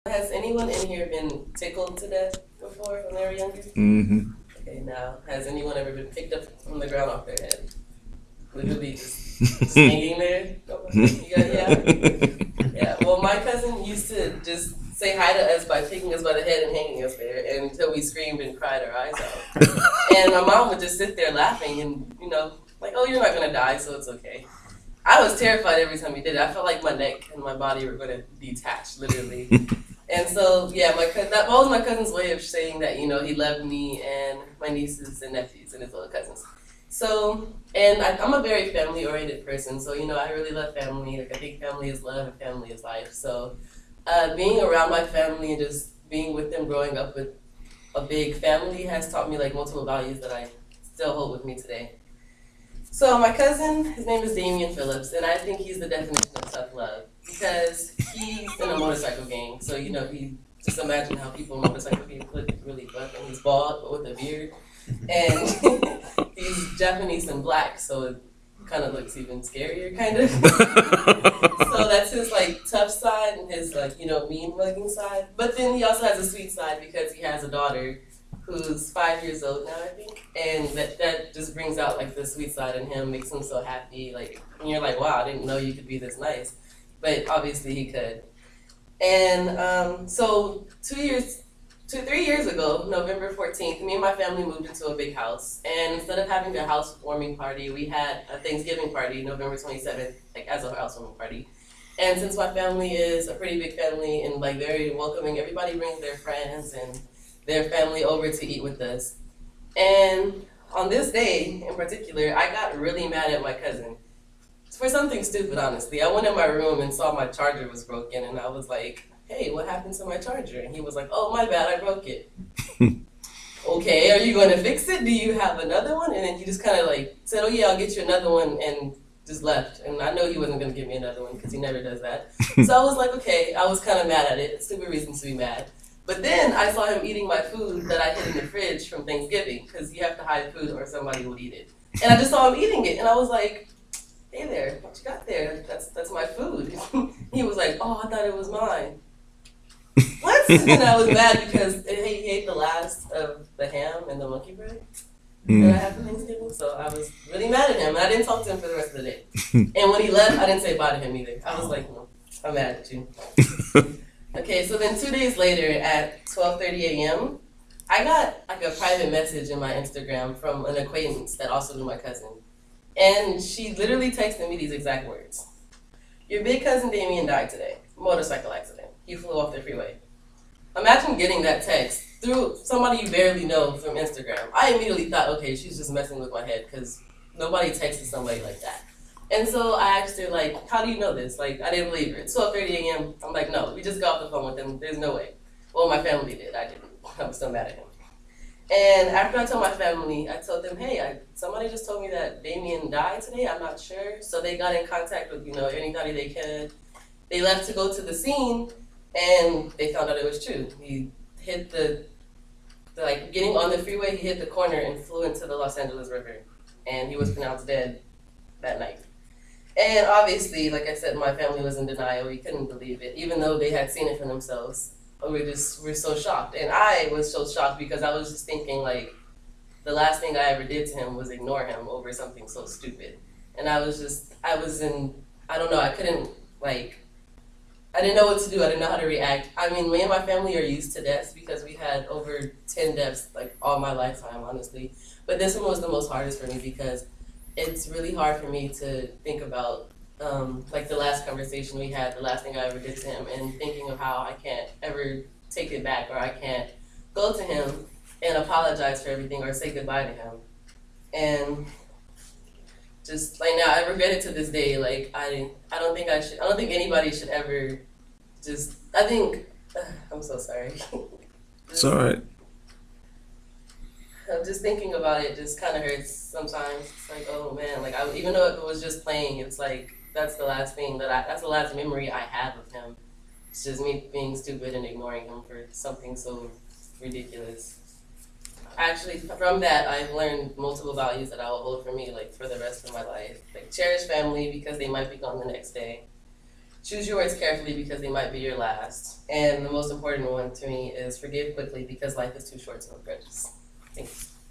Has anyone in here been tickled to death before when they were younger? Mm-hmm. Okay, now, has anyone ever been picked up from the ground off their head? Literally just hanging there? You got, yeah? Yeah, well, my cousin used to just say hi to us by picking us by the head and hanging us there until we screamed and cried our eyes out. And my mom would just sit there laughing and, like, oh, you're not gonna die, so it's okay. I was terrified every time he did it. I felt like my neck and my body were gonna detach, literally. And so, yeah, that was my cousin's way of saying that, he loved me and my nieces and nephews and his little cousins. So, and I'm a very family-oriented person, so, I really love family. Like, I think family is love and family is life. So, being around my family and just being with them growing up with a big family has taught me, like, multiple values that I still hold with me today. So my cousin, his name is Damian Phillips, and I think he's the definition of tough love because he's in a motorcycle gang. So he just imagine how people in motorcycle gangs look really buff, and he's bald but with a beard, and he's Japanese and black, so it kind of looks even scarier, kind of. So that's his like tough side and his like mean mugging side. But then he also has a sweet side because he has a daughter who's 5 years old now, I think, and that just brings out like the sweet side in him, makes him so happy. Like, and you're like, wow, I didn't know you could be this nice, but obviously he could. And so 3 years ago, November 14th, me and my family moved into a big house, and instead of having a housewarming party, we had a Thanksgiving party, November 27th, like as a housewarming party. And since my family is a pretty big family and like very welcoming, everybody brings their friends and their family over to eat with us. And on this day in particular, I got really mad at my cousin for something stupid, honestly. I went in my room and saw my charger was broken, and I was like, hey, what happened to my charger? And he was like, oh, my bad, I broke it. Okay, are you going to fix it? Do you have another one? And then he just kind of like said, oh, yeah, I'll get you another one, and just left. And I know he wasn't going to give me another one because he never does that. So I was like, okay, I was kind of mad at it. Stupid reason to be mad. But then I saw him eating my food that I hid in the fridge from Thanksgiving because you have to hide food or somebody would eat it. And I just saw him eating it, and I was like, hey there, what you got there? That's my food. He was like, oh, I thought it was mine. What? And I was mad because he ate the last of the ham and the monkey bread that I had for Thanksgiving. So I was really mad at him, and I didn't talk to him for the rest of the day. And when he left, I didn't say bye to him either. I was like, no, I'm mad at you. Okay, so then 2 days later at 12:30 a.m., I got like a private message in my Instagram from an acquaintance that also knew my cousin. And she literally texted me these exact words. Your big cousin Damien died today. Motorcycle accident. He flew off the freeway. Imagine getting that text through somebody you barely know from Instagram. I immediately thought, okay, she's just messing with my head because nobody texted somebody like that. And so I asked her, like, how do you know this? Like, I didn't believe her. It's 12:30 a.m. I'm like, no, we just got off the phone with him. There's no way. Well, my family did. I didn't. I was still mad at him. And after I told my family, I told them, hey, somebody just told me that Damien died today. I'm not sure. So they got in contact with, anybody they could. They left to go to the scene, and they found out it was true. He hit like, getting on the freeway, he hit the corner and flew into the Los Angeles River. And he was pronounced dead that night. And obviously, like I said, my family was in denial. We couldn't believe it, even though they had seen it for themselves. We're so shocked. And I was so shocked because I was just thinking, like, the last thing I ever did to him was ignore him over something so stupid. And I don't know, I couldn't, like, I didn't know what to do. I didn't know how to react. I mean, me and my family are used to deaths because we had over 10 deaths, like, all my lifetime, honestly. But this one was the most hardest for me because it's really hard for me to think about like the last conversation we had, the last thing I ever did to him, and thinking of how I can't ever take it back, or I can't go to him and apologize for everything or say goodbye to him. And just like now, I regret it to this day. Like I don't think I should. I don't think anybody should ever. I think. I'm so sorry. It's all right. Just thinking about it just kind of hurts sometimes. It's like, oh man, like even though if it was just playing, it's like that's the last thing that's the last memory I have of him. It's just me being stupid and ignoring him for something so ridiculous. Actually, from that, I've learned multiple values that I will hold for me, like for the rest of my life. Like cherish family because they might be gone the next day. choose your words carefully because they might be your last. And the most important one to me is forgive quickly because life is too short to hold grudges. Thank you.